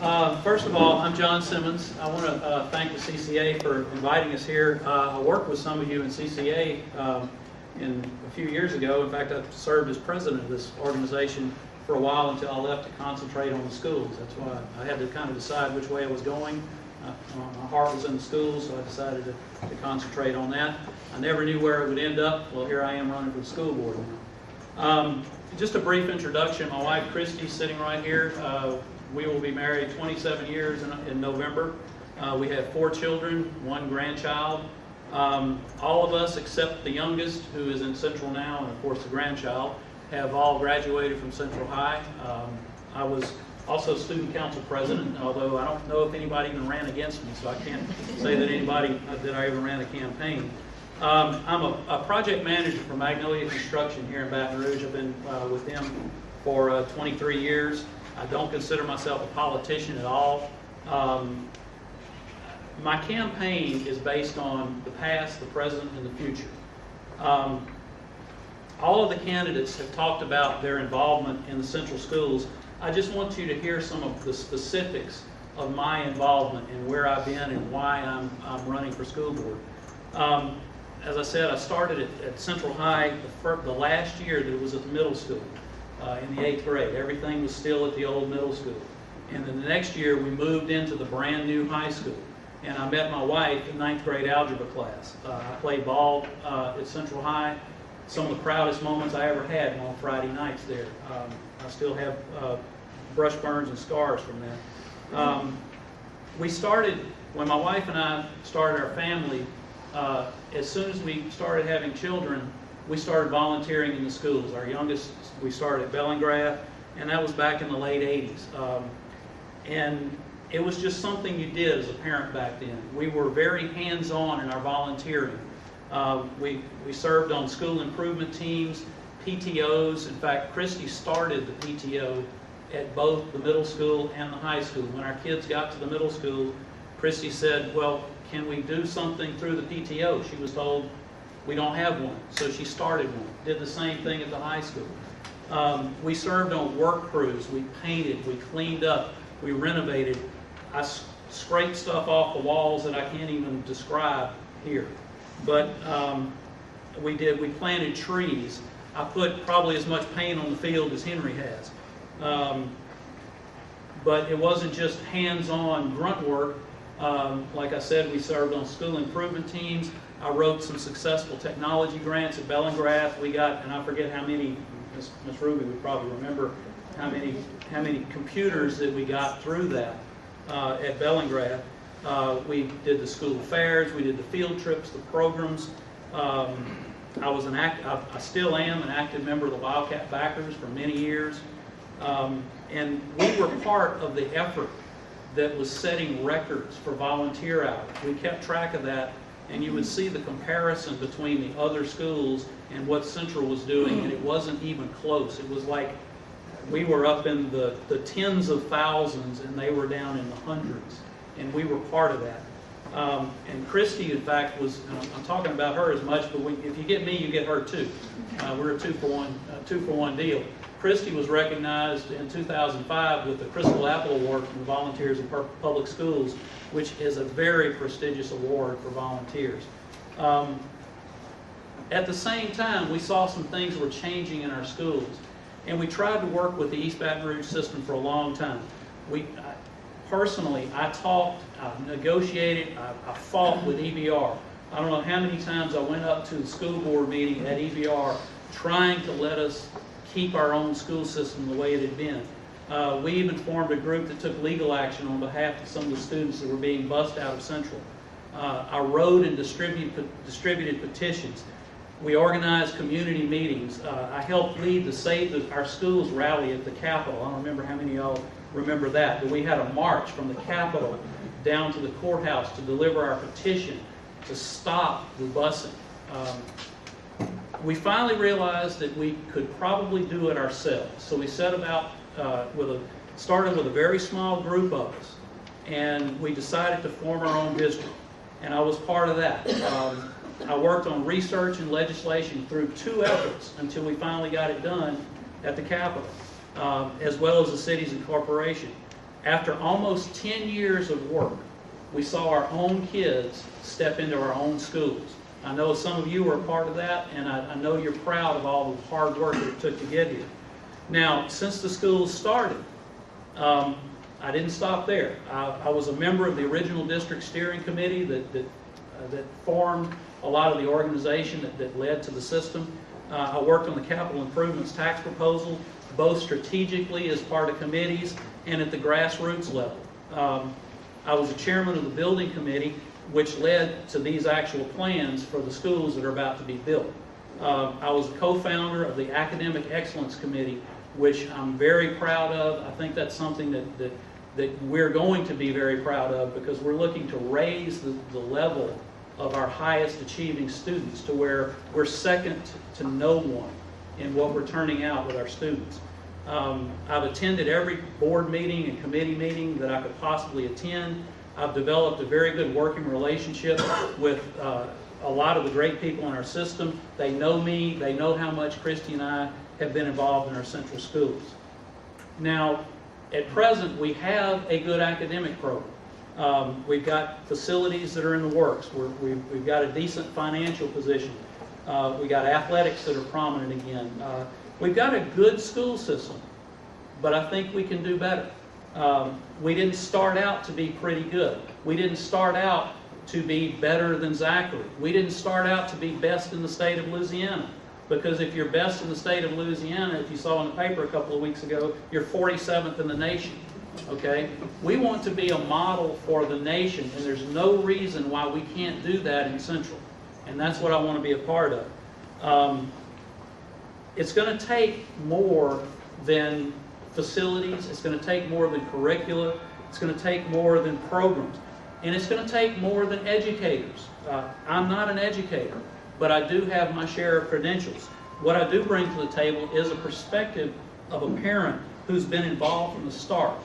First of all, I'm John Simmons. I want to thank the CCA for inviting us here. I worked with some of you in CCA a few years ago. In fact, I served as president of this organization for a while until I left to concentrate on the schools. That's why I had to kind of decide which way I was going. My heart was in the schools, so I decided to concentrate on that. I never knew where it would end up. Well, here I am running for the school board now. Just a brief introduction. My wife, Christy, is sitting right here. We will be married 27 years in November. We have 4 children, 1 grandchild. All of us, except the youngest, who is in Central now, and of course the grandchild, have all graduated from Central High. I was also student council president, although I don't know if anybody even ran against me, so I can't say that I ever ran a campaign. I'm a project manager for Magnolia Construction here in Baton Rouge. I've been with them for 23 years. I don't consider myself a politician at all. My campaign is based on the past, the present, and the future. All of the candidates have talked about their involvement in the Central Schools. I just want you to hear some of the specifics of my involvement and where I've been and why I'm running for school board. As I said, I started at Central High the last year that it was at the middle school. In the 8th grade. Everything was still at the old middle school. And then the next year we moved into the brand new high school. And I met my wife in 9th grade algebra class. I played ball at Central High. Some of the proudest moments I ever had were on Friday nights there. I still have brush burns and scars from that. We started, when my wife and I started our family, as soon as we started having children, we started volunteering in the schools. Our youngest, we started at Bellingrath, and that was back in the late 80s. And it was just something you did as a parent back then. We were very hands-on in our volunteering. We served on school improvement teams, PTOs. In fact, Christy started the PTO at both the middle school and the high school. When our kids got to the middle school, Christy said, well, can we do something through the PTO? She was told, we don't have one, so she started one. Did the same thing at the high school. We served on work crews. We painted, we cleaned up, we renovated. I scraped stuff off the walls that I can't even describe here. But we planted trees. I put probably as much paint on the field as Henry has. But it wasn't just hands-on grunt work. Like I said, we served on school improvement teams. I wrote some successful technology grants at Bellingrath. We got, and I forget how many, Ms. Ruby would probably remember how many computers that we got through that at Bellingrath. We did the school fairs, we did the field trips, the programs. I still am an active member of the Wildcat Backers for many years. And we were part of the effort that was setting records for volunteer hours. We kept track of that, and you would see the comparison between the other schools and what Central was doing, and it wasn't even close. It was like we were up in the tens of thousands, and they were down in the hundreds, and we were part of that. And Christy, in fact, was, and I'm talking about her as much, but if you get me, you get her too. We're a two-for-one deal. Christy was recognized in 2005 with the Crystal Apple Award from the Volunteers in Public Schools, which is a very prestigious award for volunteers. At the same time, we saw some things were changing in our schools, and we tried to work with the East Baton Rouge system for a long time. Personally, I talked, I negotiated, I fought with EBR. I don't know how many times I went up to the school board meeting at EBR trying to let us keep our own school system the way it had been. We even formed a group that took legal action on behalf of some of the students that were being bussed out of Central. I wrote and distributed petitions. We organized community meetings. I helped lead the Save Our Schools rally at the Capitol. I don't remember how many of y'all remember that, but we had a march from the Capitol down to the courthouse to deliver our petition to stop the busing. We finally realized that we could probably do it ourselves. So we set about, started with a very small group of us, and we decided to form our own district. And I was part of that. I worked on research and legislation through 2 efforts until we finally got it done at the Capitol, as well as the cities and corporation. After almost 10 years of work, we saw our own kids step into our own schools. I know some of you were a part of that, and I know you're proud of all the hard work that it took to get here. Now, since the schools started, I didn't stop there. I was a member of the original district steering committee that formed a lot of the organization that led to the system. I worked on the capital improvements tax proposal, both strategically as part of committees and at the grassroots level. I was the chairman of the building committee, which led to these actual plans for the schools that are about to be built. I was a co-founder of the Academic Excellence Committee, which I'm very proud of. I think that's something that we're going to be very proud of, because we're looking to raise the level of our highest achieving students to where we're second to no one in what we're turning out with our students. I've attended every board meeting and committee meeting that I could possibly attend. I've developed a very good working relationship with a lot of the great people in our system. They know me, they know how much Christy and I have been involved in our central schools. Now, at present, we have a good academic program. We've got facilities that are in the works. We've got a decent financial position. We've got athletics that are prominent again. We've got a good school system, but I think we can do better. We didn't start out to be pretty good. We didn't start out to be better than Zachary. We didn't start out to be best in the state of Louisiana. Because if you're best in the state of Louisiana, if you saw in the paper a couple of weeks ago, you're 47th in the nation. Okay? We want to be a model for the nation, and there's no reason why we can't do that in Central. And that's what I want to be a part of. It's going to take more than facilities. It's going to take more than curricula. It's going to take more than programs. And it's going to take more than educators. I'm not an educator, but I do have my share of credentials. What I do bring to the table is a perspective of a parent who's been involved from the start.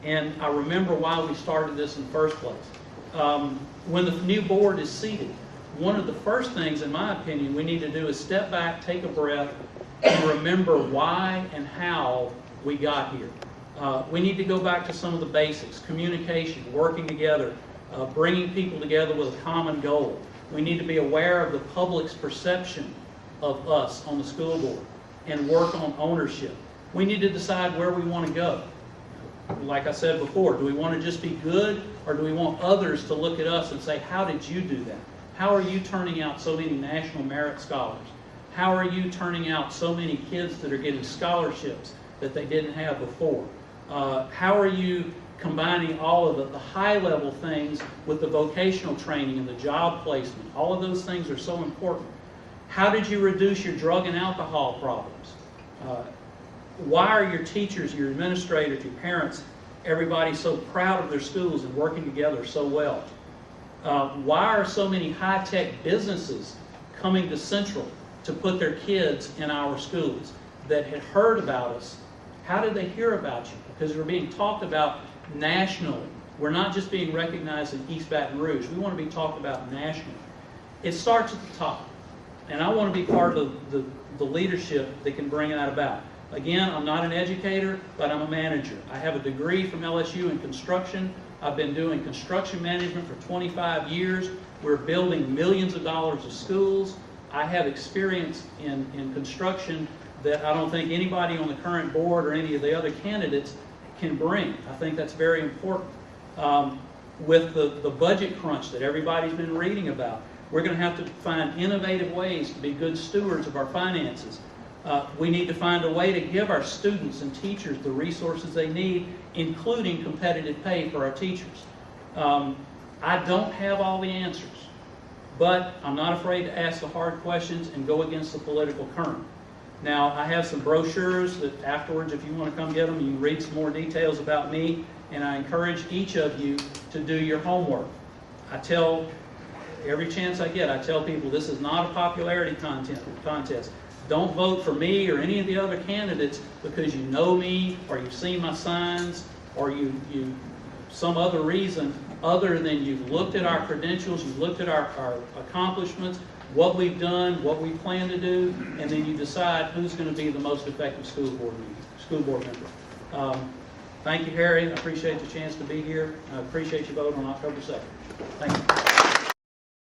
And I remember why we started this in the first place. When the new board is seated, one of the first things, in my opinion, we need to do is step back, take a breath, and remember why and how we got here. We need to go back to some of the basics: communication, working together, bringing people together with a common goal. We need to be aware of the public's perception of us on the school board and work on ownership. We need to decide where we want to go. Like I said before, do we want to just be good, or do we want others to look at us and say, how did you do that? How are you turning out so many national merit scholars? How are you turning out so many kids that are getting scholarships that they didn't have before? How are you combining all of the high-level things with the vocational training and the job placement? All of those things are so important. How did you reduce your drug and alcohol problems? Why are your teachers, your administrators, your parents, everybody so proud of their schools and working together so well? Why are so many high-tech businesses coming to Central to put their kids in our schools that had heard about us? How did they hear about you? Because we're being talked about nationally. We're not just being recognized in East Baton Rouge. We want to be talked about nationally. It starts at the top. And I want to be part of the leadership that can bring that about. Again, I'm not an educator, but I'm a manager. I have a degree from LSU in construction. I've been doing construction management for 25 years. We're building millions of dollars of schools. I have experience in construction that I don't think anybody on the current board or any of the other candidates can bring. I think that's very important. With the budget crunch that everybody's been reading about, we're going to have to find innovative ways to be good stewards of our finances. We need to find a way to give our students and teachers the resources they need, including competitive pay for our teachers. I don't have all the answers, but I'm not afraid to ask the hard questions and go against the political current. Now, I have some brochures that afterwards, if you want to come get them, you can read some more details about me, and I encourage each of you to do your homework. I tell, every chance I get, I tell people this is not a popularity contest. Don't vote for me or any of the other candidates because you know me or you've seen my signs or you some other reason other than you've looked at our credentials, you've looked at our accomplishments, what we've done, what we plan to do, and then you decide who's going to be the most effective school board member. Thank you, Harry. I appreciate the chance to be here. I appreciate your vote on October 2nd. Thank you.